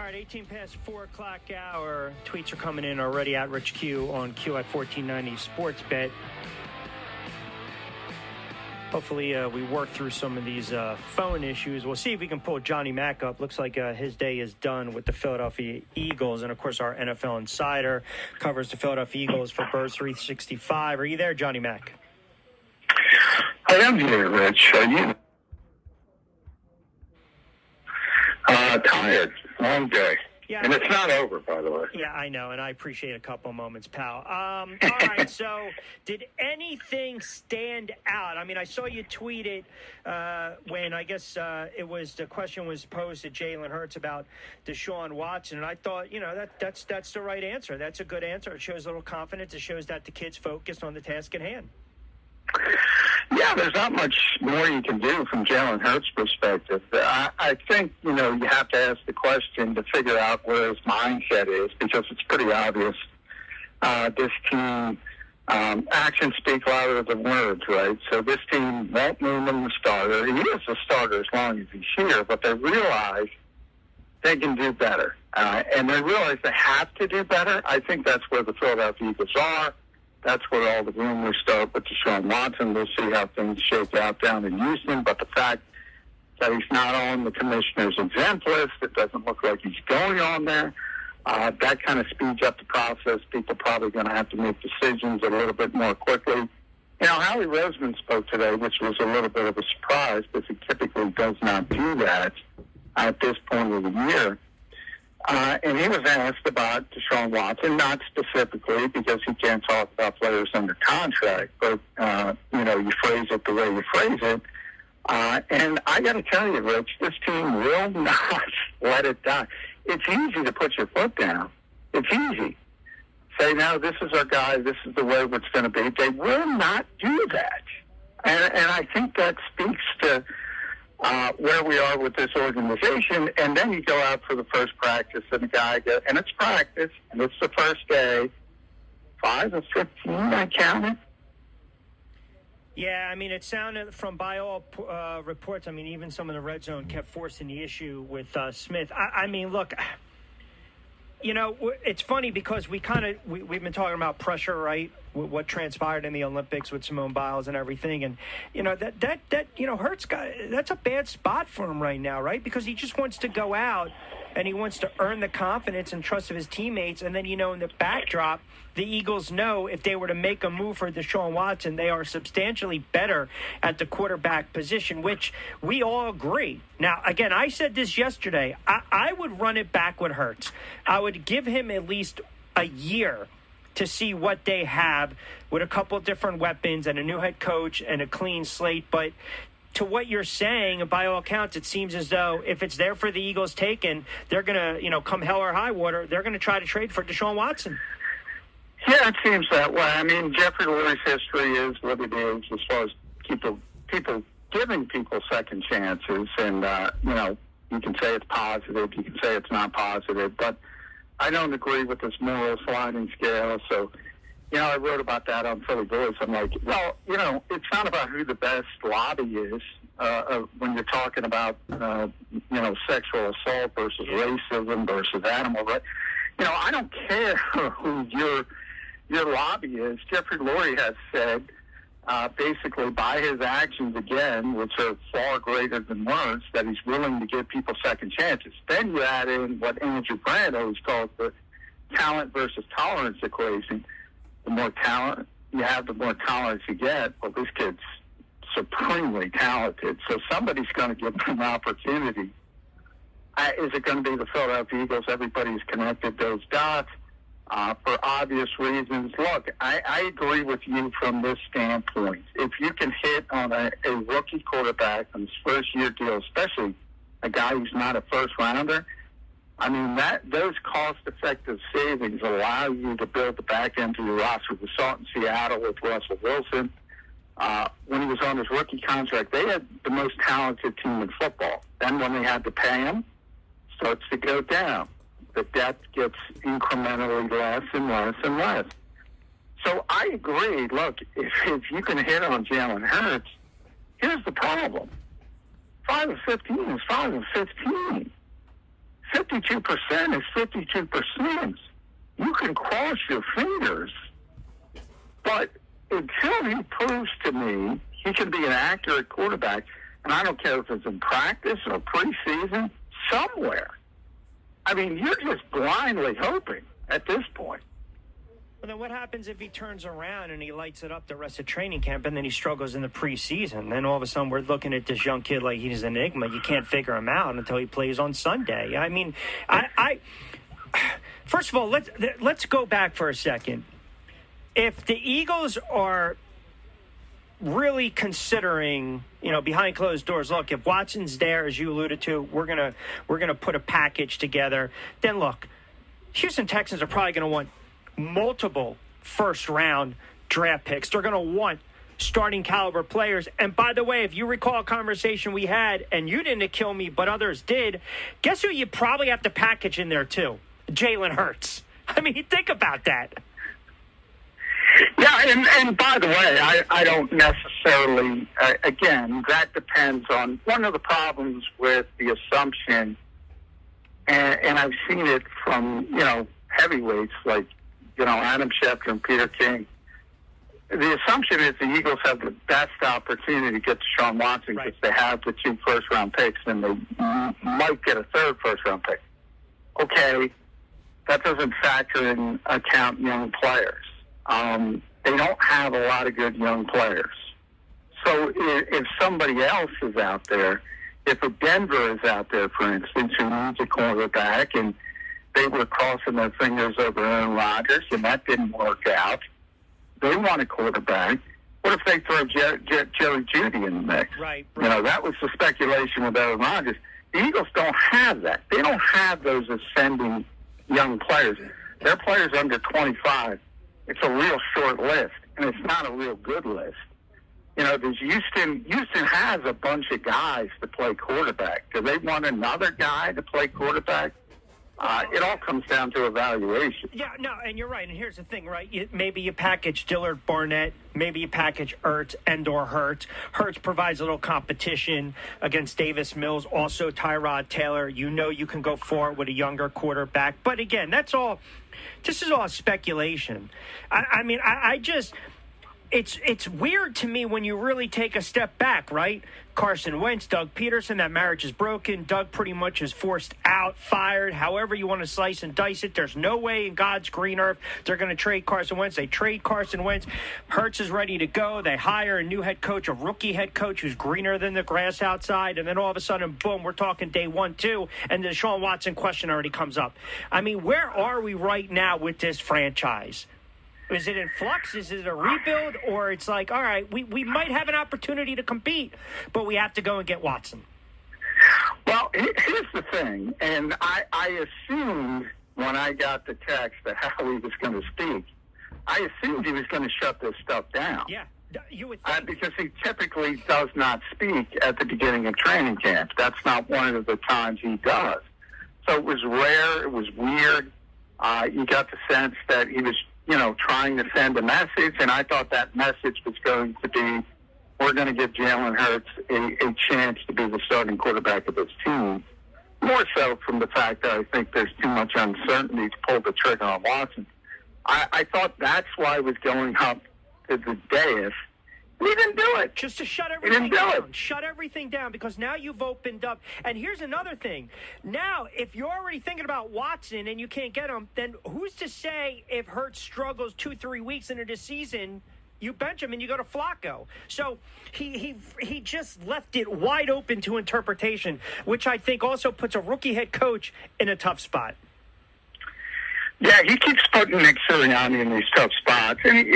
All right, 18 past 4 o'clock hour. Tweets are coming in already at Rich Q on Q at 1490 Sports Bet. Hopefully we work through some of these phone issues. We'll see if we can pull Johnny Mack up. Looks like his day is done with the Philadelphia Eagles. And, of course, our NFL insider covers the Philadelphia Eagles for Birds 365. Are you there, Johnny Mack? I am here, Rich. Are you? Tired. Long day. Yeah. And it's not over, by the way. Yeah, I know, and I appreciate a couple moments, pal. All right, so did anything stand out? I mean, I saw you tweet it when I guess the question was posed to Jalen Hurts about Deshaun Watson, and I thought, that's the right answer. That's a good answer. It shows a little confidence. It shows that the kid's focused on the task at hand. Yeah, there's not much more you can do from Jalen Hurts' perspective. I think, you have to ask the question to figure out where his mindset is, because it's pretty obvious. This team, actions speak louder than words, right? So this team won't name him the starter. He is the starter as long as he's here, but they realize they can do better. And they realize they have to do better. I think that's where the Philadelphia Eagles are. That's where all the rumors start with Deshaun Watson. We'll see how things shake out down in Houston. But the fact that he's not on the commissioner's exempt list, it doesn't look like he's going on there. That kind of speeds up the process. People probably going to have to make decisions a little bit more quickly. Howie Roseman spoke today, which was a little bit of a surprise because he typically does not do that at this point of the year. And he was asked about Deshaun Watson, not specifically because he can't talk about players under contract, but, you phrase it the way you phrase it. And I got to tell you, Rich, this team will not let it die. It's easy to put your foot down. It's easy. Say, no, this is our guy. This is the way it's going to be. They will not do that. And I think that speaks to where we are with this organization. And then you go out for the first practice, and the guy goes, and it's practice, and it's the first day, 5 of 15, I counted. Yeah, I mean, it sounded from by all reports, I mean, even some of the red zone kept forcing the issue with Smith. I mean, look, it's funny because we've been talking about pressure, right? What transpired in the Olympics with Simone Biles and everything, and Hurts that's a bad spot for him right now, right? Because he just wants to go out and he wants to earn the confidence and trust of his teammates, and then in the backdrop, the Eagles know if they were to make a move for Deshaun Watson, they are substantially better at the quarterback position, which we all agree. Now, again, I said this yesterday. I would run it back with Hurts. I would give him at least a year to see what they have with a couple of different weapons and a new head coach and a clean slate. But to what you're saying, by all accounts, it seems as though if it's there for the Eagles taken, they're going to, come hell or high water, they're going to try to trade for Deshaun Watson. Yeah, it seems that way. I mean, Jeffrey Lurie's history is what it is as far as people giving people second chances. And, you can say it's positive, you can say it's not positive, but I don't agree with this moral sliding scale. So, I wrote about that on Philly Voice. I'm like, well, it's not about who the best lobby is when you're talking about, sexual assault versus racism versus animal. But, I don't care who your lobby is. Jeffrey Lurie has said, basically by his actions again, which are far greater than words, that he's willing to give people second chances. Then you add in what Andrew Brandt always calls the talent versus tolerance equation. The more talent you have, the more tolerance you get. Well, this kid's supremely talented, so somebody's going to give him an opportunity. Is it going to be the Philadelphia Eagles? Everybody's connected those dots. For obvious reasons. Look, I agree with you from this standpoint. If you can hit on a rookie quarterback on his first-year deal, especially a guy who's not a first-rounder, I mean, those cost-effective savings allow you to build the back end of your roster. We saw it in Seattle with Russell Wilson. When he was on his rookie contract, they had the most talented team in football. Then when they had to pay him, it starts to go down. The depth gets incrementally less and less and less. So I agree. Look, if you can hit on Jalen Hurts, here's the problem. 5 of 15 is 5 of 15. 52% is 52%. You can cross your fingers, but until he proves to me he can be an accurate quarterback, and I don't care if it's in practice or preseason, somewhere. I mean, you're just blindly hoping at this point. Well, then what happens if he turns around and he lights it up the rest of training camp and then he struggles in the preseason? Then all of a sudden we're looking at this young kid like he's an enigma. You can't figure him out until he plays on Sunday. I mean, I first of all, let's go back for a second. If the Eagles are really considering, behind closed doors, look, if Watson's there, as you alluded to, we're gonna put a package together, then look, Houston Texans are probably going to want multiple first-round draft picks. They're going to want starting caliber players. And by the way, if you recall a conversation we had, and you didn't kill me, but others did, guess who you probably have to package in there too? Jalen Hurts. I mean, think about that. Yeah, and by the way, I don't necessarily, again, that depends on one of the problems with the assumption, and I've seen it from, heavyweights like, Adam Schefter and Peter King. The assumption is the Eagles have the best opportunity to get Deshaun Watson because they have the 2 first-round picks and they might get a 3rd first-round pick. Okay, that doesn't factor in account young players. They don't have a lot of good young players. So if somebody else is out there, if a Denver is out there, for instance, who needs a quarterback and they were crossing their fingers over Aaron Rodgers, and that didn't work out. They want a quarterback. What if they throw Jerry Jeudy in the mix? Right. That was the speculation with Aaron Rodgers. The Eagles don't have that. They don't have those ascending young players. Their players under 25. It's a real short list, and it's not a real good list. There's Houston has a bunch of guys to play quarterback. Do they want another guy to play quarterback? It all comes down to evaluation. Yeah, no, and you're right. And here's the thing, right? Maybe you package Dillard Barnett. Maybe you package Ertz and/or Hurts. Hurts provides a little competition against Davis Mills. Also, Tyrod Taylor. You can go forward with a younger quarterback. But again, this is all speculation. I mean, I just... It's weird to me when you really take a step back, right? Carson Wentz, Doug Peterson, that marriage is broken. Doug pretty much is forced out, fired, however you want to slice and dice it. There's no way in God's green earth they're going to trade Carson Wentz. They trade Carson Wentz. Hurts is ready to go. They hire a new head coach, a rookie head coach who's greener than the grass outside. And then all of a sudden, boom, we're talking day 1, 2, and the Deshaun Watson question already comes up. I mean, where are we right now with this franchise? Is it in flux? Is it a rebuild? Or it's like, all right, we might have an opportunity to compete, but we have to go and get Watson? Well, here's the thing, and I assumed when I got the text that how he was going to speak, I assumed he was going to shut this stuff down. Yeah, you would think. Because he typically does not speak at the beginning of training camp. That's not one of the times he does. So it was rare. It was weird. You got the sense that he was trying to send a message, and I thought that message was going to be, we're going to give Jalen Hurts a chance to be the starting quarterback of this team. More so from the fact that I think there's too much uncertainty to pull the trigger on Watson. I thought that's why I was going up to the dais. We didn't do it. Just to shut everything down. Shut everything down, because now you've opened up. And here's another thing. Now, if you're already thinking about Watson and you can't get him, then who's to say if Hurts struggles 2-3 weeks into the season, you bench him and you go to Flacco? So he just left it wide open to interpretation, which I think also puts a rookie head coach in a tough spot. Yeah, he keeps putting Nick Sirianni in these tough spots. And,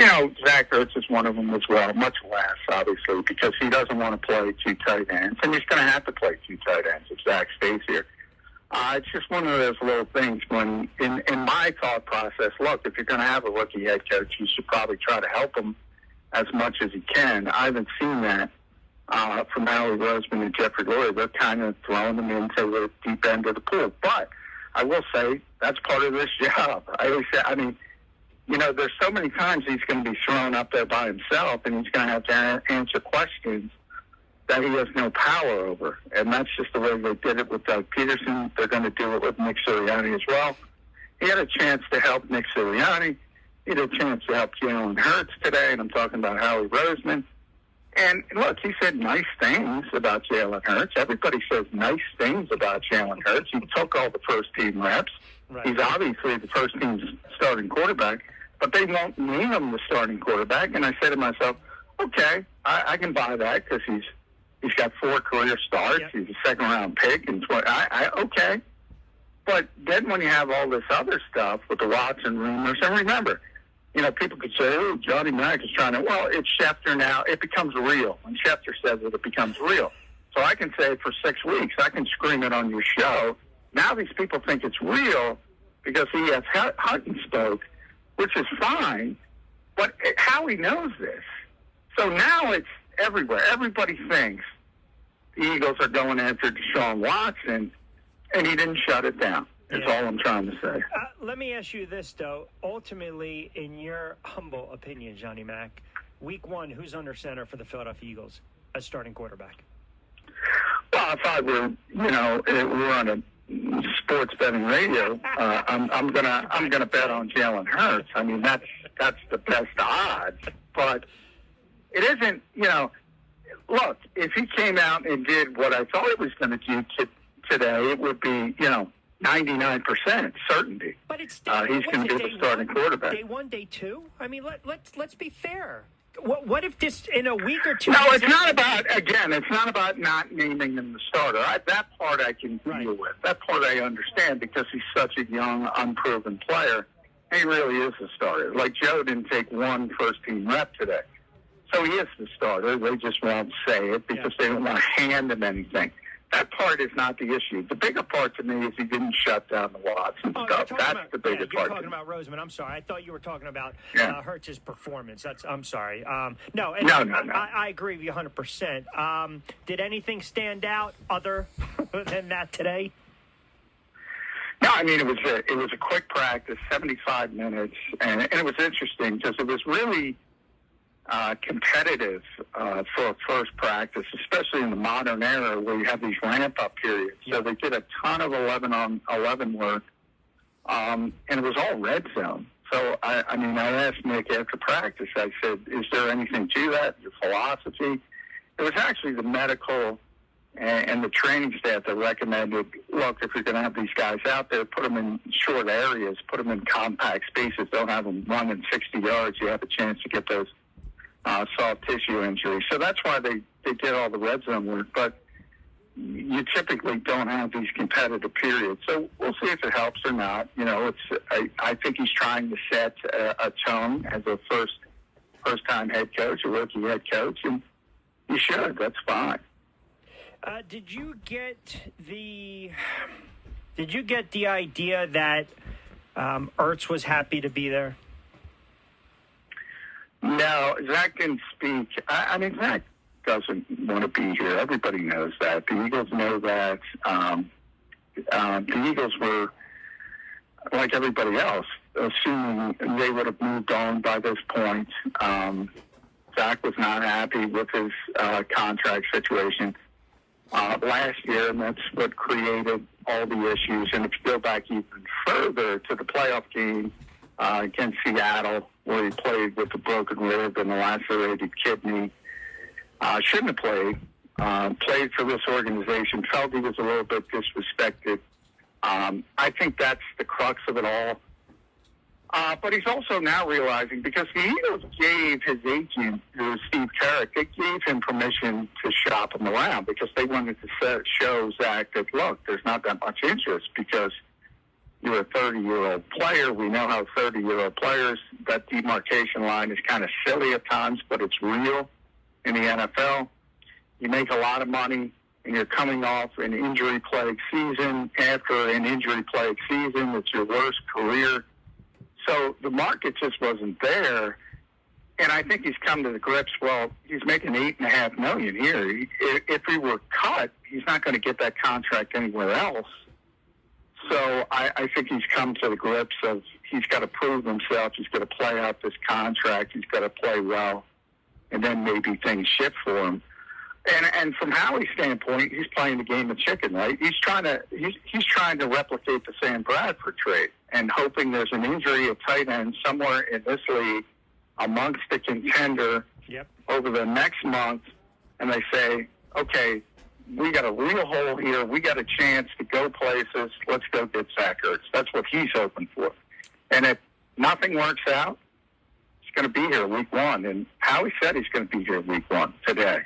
Zach Ertz is one of them as well, much less, obviously, because he doesn't want to play 2 tight ends. And he's going to have to play 2 tight ends if Zach stays here. It's just one of those little things when, in my thought process, look, if you're going to have a rookie head coach, you should probably try to help him as much as you can. I haven't seen that from Howie Roseman and Jeffrey Lurie. They're kind of throwing them into the deep end of the pool. But I will say that's part of this job. I always say, there's so many times he's going to be thrown up there by himself, and he's going to have to answer questions that he has no power over. And that's just the way they did it with Doug Peterson. They're going to do it with Nick Sirianni as well. He had a chance to help Nick Sirianni. He had a chance to help Jalen Hurts today, and I'm talking about Howie Roseman. And look, he said nice things about Jalen Hurts. Everybody says nice things about Jalen Hurts. He took all the first-team reps. Right. He's obviously the first-team's starting quarterback, but they won't name him the starting quarterback. And I said to myself, okay, I can buy that because he's got 4 career starts. Yep. He's a second-round pick. And okay. But then when you have all this other stuff with the Watson rumors, and remember, people could say, oh, Johnny Mack is trying to, well, it's Schefter now. It becomes real. When Schefter says it, it becomes real. So I can say for 6 weeks, I can scream it on your show. Now these people think it's real because he has Hutton spoke, which is fine, but Howie knows this. So now it's everywhere. Everybody thinks the Eagles are going after Deshaun Watson, and he didn't shut it down. That's all I'm trying to say. Let me ask you this, though. Ultimately, in your humble opinion, Johnny Mack, week 1, who's under center for the Philadelphia Eagles as starting quarterback? Well, if I were, we're on a sports betting radio, I'm gonna bet on Jalen Hurts. I mean, that's the best odds. But it isn't, look, if he came out and did what I thought he was going to do today, it would be, 99% certainty. But it's he's going to be the starting quarterback. Day 1, day 2. I mean, let's be fair. What if this in a week or 2? No, it's not about. Again, it's not about not naming him the starter. That part I can deal with. That part I understand because he's such a young, unproven player. He really is the starter. Like Joe didn't take 1 first-team rep today, so he is the starter. They just won't say it because they don't want to hand him anything. That part is not the issue. The bigger part to me is he didn't shut down the Watson stuff. That's the bigger part. You're talking about Roseman. I'm sorry. I thought you were talking about Hurts' performance. I'm sorry. No. I agree with you 100%. Did anything stand out other than that today? No, I mean, it was a quick practice, 75 minutes, and it was interesting because it was really competitive for a first practice, especially in the modern era where you have these ramp-up periods. So they did a ton of 11-on-11 work, and it was all red zone. So, I asked Nick after practice, I said, is there anything to that, your philosophy? It was actually the medical and the training staff that recommended, look, if you're going to have these guys out there, put them in short areas, put them in compact spaces, don't have them running 60 yards. You have a chance to get those soft tissue injuries. So that's why they did all the red zone work. But you typically don't have these competitive periods. So we'll see if it helps or not. I think he's trying to set a tone as a first-time head coach, a rookie head coach, and he should. That's fine. Did you get the idea that Ertz was happy to be there? No, Zach didn't speak. Zach doesn't want to be here. Everybody knows that. The Eagles know that. The Eagles were, like everybody else, assuming they would have moved on by this point. Zach was not happy with his contract situation last year, and that's what created all the issues. And if you go back even further to the playoff game against Seattle, where he played with a broken rib and a lacerated kidney, shouldn't have played for this organization, felt he was a little bit disrespected. I think that's the crux of it all. But he's also now realizing, because the Eagles gave his agent, who was Steve Kerrigan, they gave him permission to shop him around because they wanted to show Zach that, look, there's not that much interest because you're a 30-year-old player. We know how 30-year-old players, that demarcation line is kind of silly at times, but it's real in the NFL. You make a lot of money, and you're coming off an injury-plagued season. After an injury-plagued season, it's your worst career. So the market just wasn't there, and I think he's come to the grips, well, he's making $8.5 million here. If he were cut, he's not going to get that contract anywhere else. So I think he's come to the grips of he's got to prove himself. He's got to play out this contract. He's got to play well, and then maybe things shift for him. And from Howie's standpoint, he's playing the game of chicken, right? He's trying to replicate the Sam Bradford trade and hoping there's an injury at tight end somewhere in this league amongst the contender over the next month, and they say, okay, we got a real hole here. We got a chance to go places. Let's go get Zach Ertz. That's what he's hoping for. And if nothing works out, he's going to be here week 1. And Howie said he's going to be here week 1 today.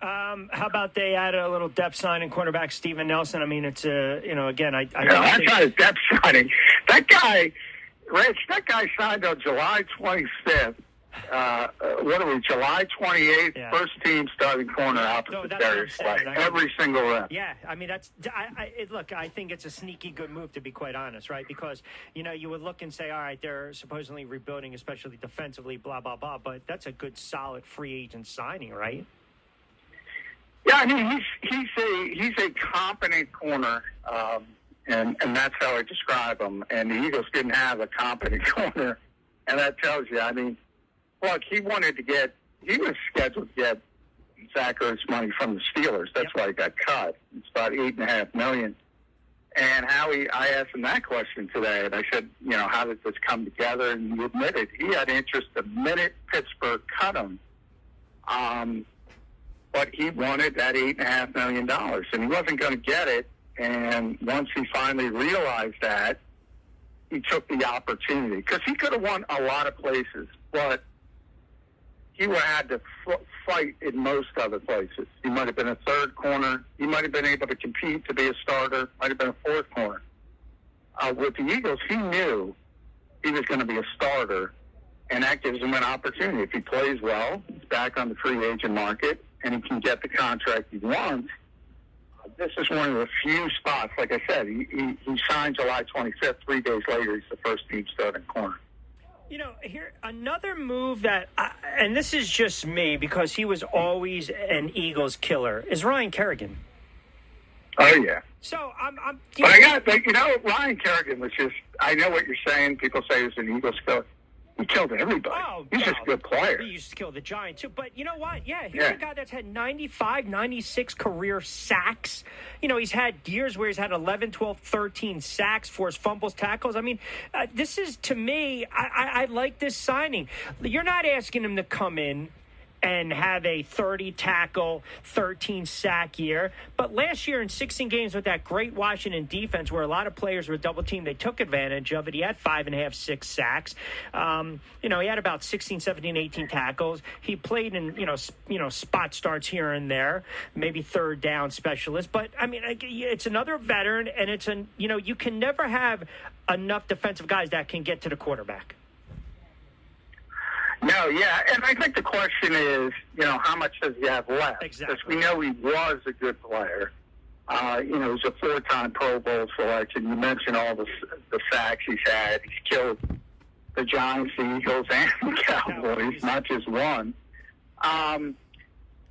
How about they add a little depth signing, cornerback Steven Nelson? I mean, it's again, that's not a depth signing. That guy, Rich, signed on July 25th. What are we? July 28th. Yeah. First team starting corner opposite Darius Slay. Every single rep. Yeah, I mean that's. Look, I think it's a sneaky good move, to be quite honest, right? Because you would look and say, all right, they're supposedly rebuilding, especially defensively, blah blah blah. But that's a good, solid free agent signing, right? Yeah, I mean he's a competent corner, and that's how I describe him. And the Eagles didn't have a competent corner, and that tells you. I mean, look, he was scheduled to get Zach Ertz money from the Steelers. That's why he got cut. It's about $8.5 million. And I asked him that question today, and I said, how did this come together? And he admitted he had interest the minute Pittsburgh cut him. But he wanted that $8.5 million, and he wasn't going to get it. And once he finally realized that, he took the opportunity. Because he could have won a lot of places, but he would have had to fight in most other places. He might have been a third corner. He might have been able to compete to be a starter. Might have been a fourth corner. With the Eagles, he knew he was going to be a starter, and that gives him an opportunity. If he plays well, he's back on the free agent market, and he can get the contract he wants. This is one of the few spots. Like I said, he signed July 25th. 3 days later, he's the first team starting corner. Here, another move that, and this is just me because he was always an Eagles killer, is Ryan Kerrigan. Oh, yeah. So, Ryan Kerrigan was just, I know what you're saying. People say he was an Eagles killer. He killed everybody. He's just a good player. He used to kill the Giants, too. But you know what? Yeah, he's a guy that's had 95, 96 career sacks. He's had years where he's had 11, 12, 13 sacks, forced fumbles, tackles. I mean, this is, to me, I like this signing. You're not asking him to come in and have a 30-tackle, 13-sack year. But last year in 16 games with that great Washington defense where a lot of players were double-teamed, they took advantage of it. He had 5.5, 6 sacks. He had about 16, 17, 18 tackles. He played in, spot starts here and there, maybe third down specialist. But, I mean, it's another veteran, and you can never have enough defensive guys that can get to the quarterback. No, yeah, and I think the question is, how much does he have left? Exactly. Because we know he was a good player. He was a 4-time Pro Bowl selection. You mentioned all the sacks he's had. He's killed the Giants, the Eagles, and the Cowboys, not just one.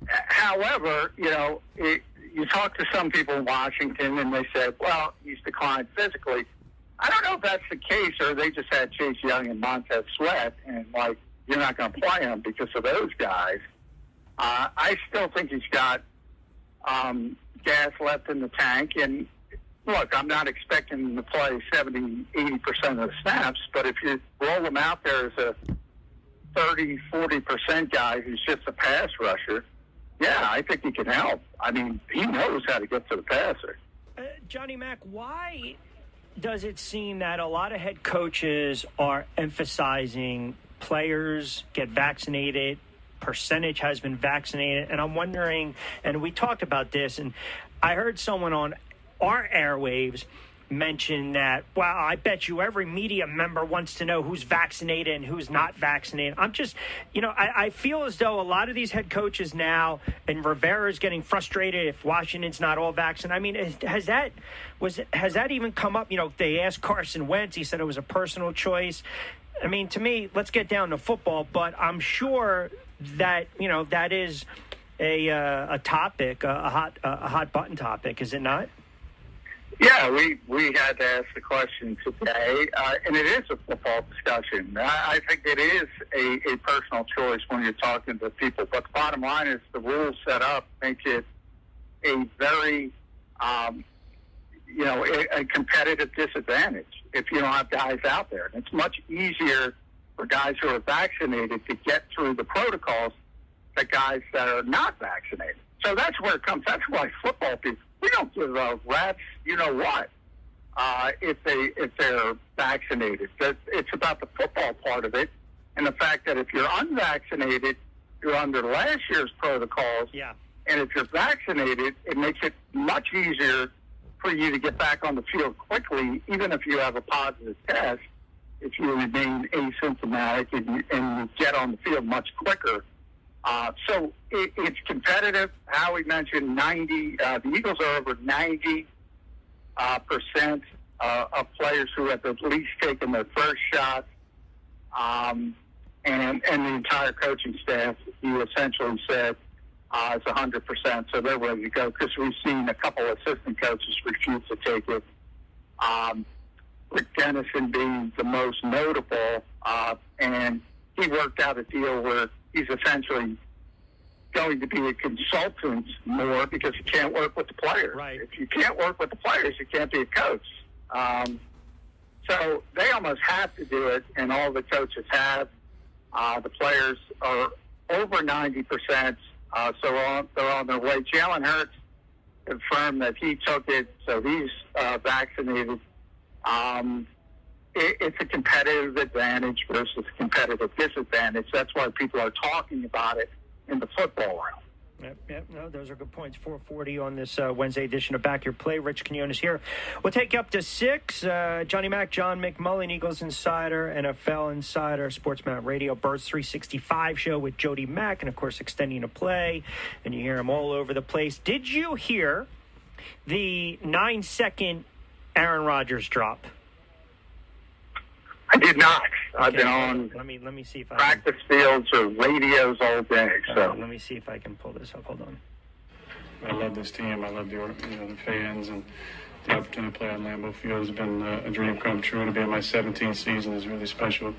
However, you talk to some people in Washington, and they said, well, he's declined physically. I don't know if that's the case, or they just had Chase Young and Montez Sweat, and, you're not going to play him because of those guys. I still think he's got gas left in the tank. And, look, I'm not expecting him to play 70, 80% of the snaps, but if you roll him out there as a 30, 40% guy who's just a pass rusher, yeah, I think he can help. I mean, he knows how to get to the passer. Johnny Mac, why does it seem that a lot of head coaches are emphasizing players get vaccinated, percentage has been vaccinated, and I'm wondering, and we talked about this, and I heard someone on our airwaves mention that, well, I bet you every media member wants to know who's vaccinated and who's not vaccinated. I'm just, I feel as though a lot of these head coaches now, and Rivera's getting frustrated if Washington's not all vaccinated. I mean, has that even come up? They asked Carson Wentz, he said it was a personal choice. I mean, to me, let's get down to football, but I'm sure that, that is a topic, a hot button topic, is it not? Yeah, we had to ask the question today, and it is a football discussion. I think it is a personal choice when you're talking to people. But the bottom line is the rules set up make it a very, a competitive disadvantage if you don't have guys out there. And it's much easier for guys who are vaccinated to get through the protocols than guys that are not vaccinated. So that's where it comes. That's why football people, we don't give a rat's you-know-what if they're vaccinated. It's about the football part of it and the fact that if you're unvaccinated, you're under last year's protocols. Yeah. And if you're vaccinated, it makes it much easier for you to get back on the field quickly, even if you have a positive test, if you remain asymptomatic and you get on the field much quicker. So it's competitive. Howie mentioned 90. The Eagles are over 90% of players who have at least taken their first shot, and the entire coaching staff. He essentially said is 100%. So they're ready to go because we've seen a couple of assistant coaches refuse to take it. Rick Dennison being the most notable, and he worked out a deal where he's essentially going to be a consultant more because he can't work with the players. Right. If you can't work with the players, you can't be a coach. So they almost have to do it, and all the coaches have. The players are over 90%, so they're on their way. Jalen Hurts confirmed that he took it, so he's vaccinated. It's a competitive advantage versus a competitive disadvantage. That's why people are talking about it in the football realm. Yep. No, those are good points. 4:40 on this Wednesday edition of Back Your Play. Rich Quinones here. We'll take you up to 6. Johnny Mac, John McMullen, Eagles Insider, NFL Insider, Sportsman Radio, Birds 365 show with Jody Mack, and, of course, Extending a Play. And you hear him all over the place. Did you hear the 9-second Aaron Rodgers drop? I did not. Okay. I've been on let me see if I practice fields or radios all day. So let me see if I can pull this up. Hold on. I love this team. I love the fans, and the opportunity to play on Lambeau Field has been a dream come true. To be in my 17th season is really special.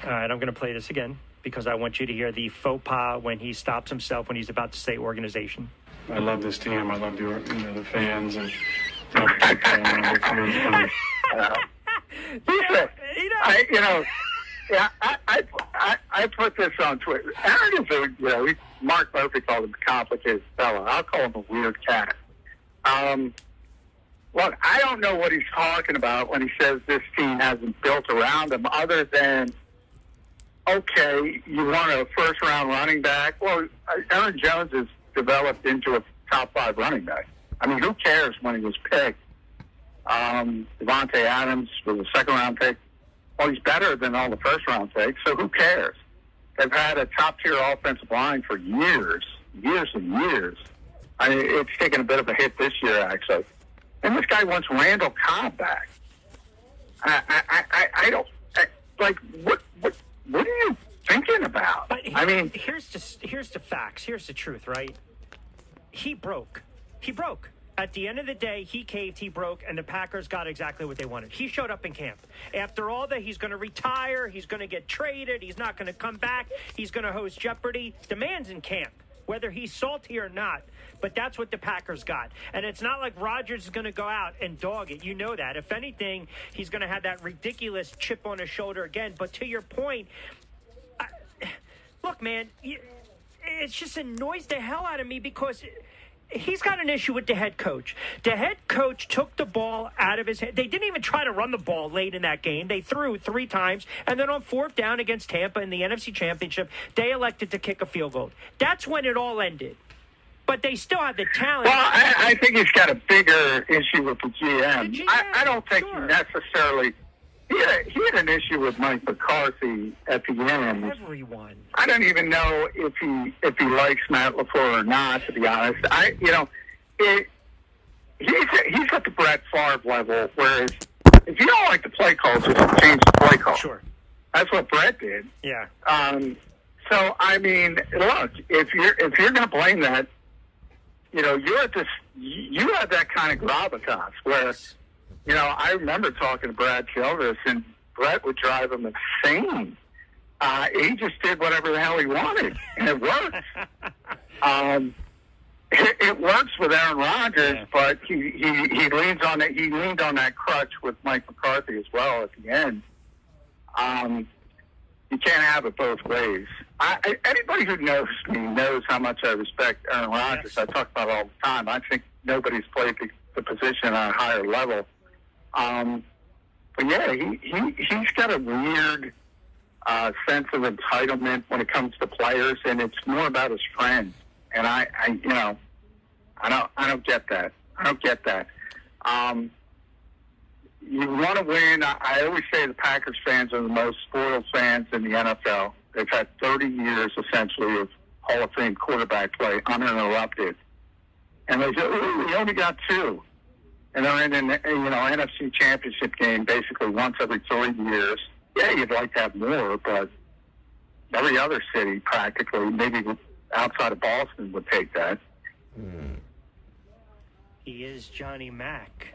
All right, I'm going to play this again because I want you to hear the faux pas when he stops himself when he's about to say organization. I love this team. I love the fans, and the opportunity to play on Lambeau Field. I put this on Twitter. Aaron is Mark Murphy called him a complicated fellow. I'll call him a weird cat. Look, I don't know what he's talking about when he says this team hasn't built around him other than, okay, you want a first-round running back. Well, Aaron Jones has developed into a top 5 running back. I mean, who cares when he was picked? Devontae Adams was a second-round pick. Well, he's better than all the first-round picks, so who cares? They've had a top-tier offensive line for years and years. I mean, it's taken a bit of a hit this year, actually. And this guy wants Randall Cobb back. What are you thinking about? But here's the facts. Here's the truth, right? He broke. At the end of the day, he caved, he broke, and the Packers got exactly what they wanted. He showed up in camp. After all that, he's going to retire. He's going to get traded. He's not going to come back. He's going to host Jeopardy. The man's in camp, whether he's salty or not. But that's what the Packers got. And it's not like Rodgers is going to go out and dog it. You know that. If anything, he's going to have that ridiculous chip on his shoulder again. But to your point, look, man, it just annoys the hell out of me because he's got an issue with the head coach. The head coach took the ball out of his hand. They didn't even try to run the ball late in that game. They threw 3 times, and then on 4th down against Tampa in the NFC Championship, they elected to kick a field goal. That's when it all ended. But they still have the talent. Well, I think he's got a bigger issue with the GM. I don't think he necessarily... He had an issue with Mike McCarthy at the end. Everyone. I don't even know if he likes Matt LaFleur or not, to be honest. He's at the Brett Favre level, whereas if you don't like the play call, just change the play call. Sure. That's what Brett did. Yeah. So I mean, look, if you're going to blame that, you're at you had that kind of gravitas where, I remember talking to Brad Childress, and Brett would drive him insane. He just did whatever the hell he wanted, and it worked. It works with Aaron Rodgers, but he leans on it. He leaned on that crutch with Mike McCarthy as well at the end. You can't have it both ways. Anybody who knows me knows how much I respect Aaron Rodgers. I talk about it all the time. I think nobody's played the position on a higher level. But yeah, he's got a weird sense of entitlement when it comes to players, and it's more about his friends. And I don't get that. I don't get that. You want to win. I always say the Packers fans are the most spoiled fans in the NFL. They've had 30 years, essentially, of Hall of Fame quarterback play uninterrupted. And they say, ooh, we only got 2. And they're in an NFC championship game basically once every 3 years. Yeah, you'd like to have more, but every other city practically, maybe outside of Boston, would take that. He is Johnny Mack.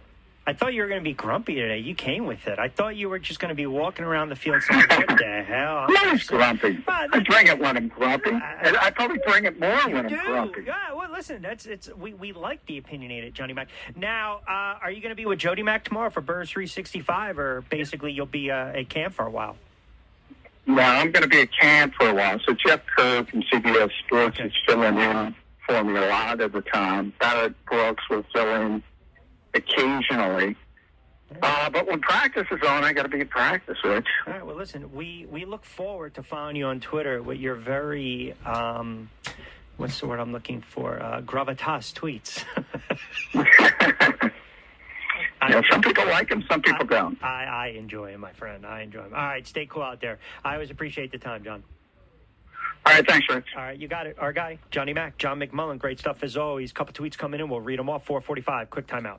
I thought you were going to be grumpy today. You came with it. I thought you were just going to be walking around the field saying, what the hell? I'm grumpy. I bring it when I'm grumpy. I probably bring it more when I'm grumpy. Yeah, well, listen, we like the opinionated Johnny Mack. Now, are you going to be with Jody Mack tomorrow for Burrs 365, or basically you'll be at camp for a while? No, I'm going to be at camp for a while. So Jeff Kerr from CBS Sports is filling in for me a lot of the time. Barrett Brooks will fill in occasionally. But when practice is on, I got to be at practice, Rich. All right, well, listen, we look forward to following you on Twitter with your very, what's the word I'm looking for, gravitas tweets. Yeah, some people like him, some people don't. I enjoy him, my friend. I enjoy him. All right, stay cool out there. I always appreciate the time, John. All right, thanks, Rich. All right, you got it. Our guy, Johnny Mack, John McMullen. Great stuff as always. Couple tweets coming in. We'll read them off. 4:45. Quick timeout.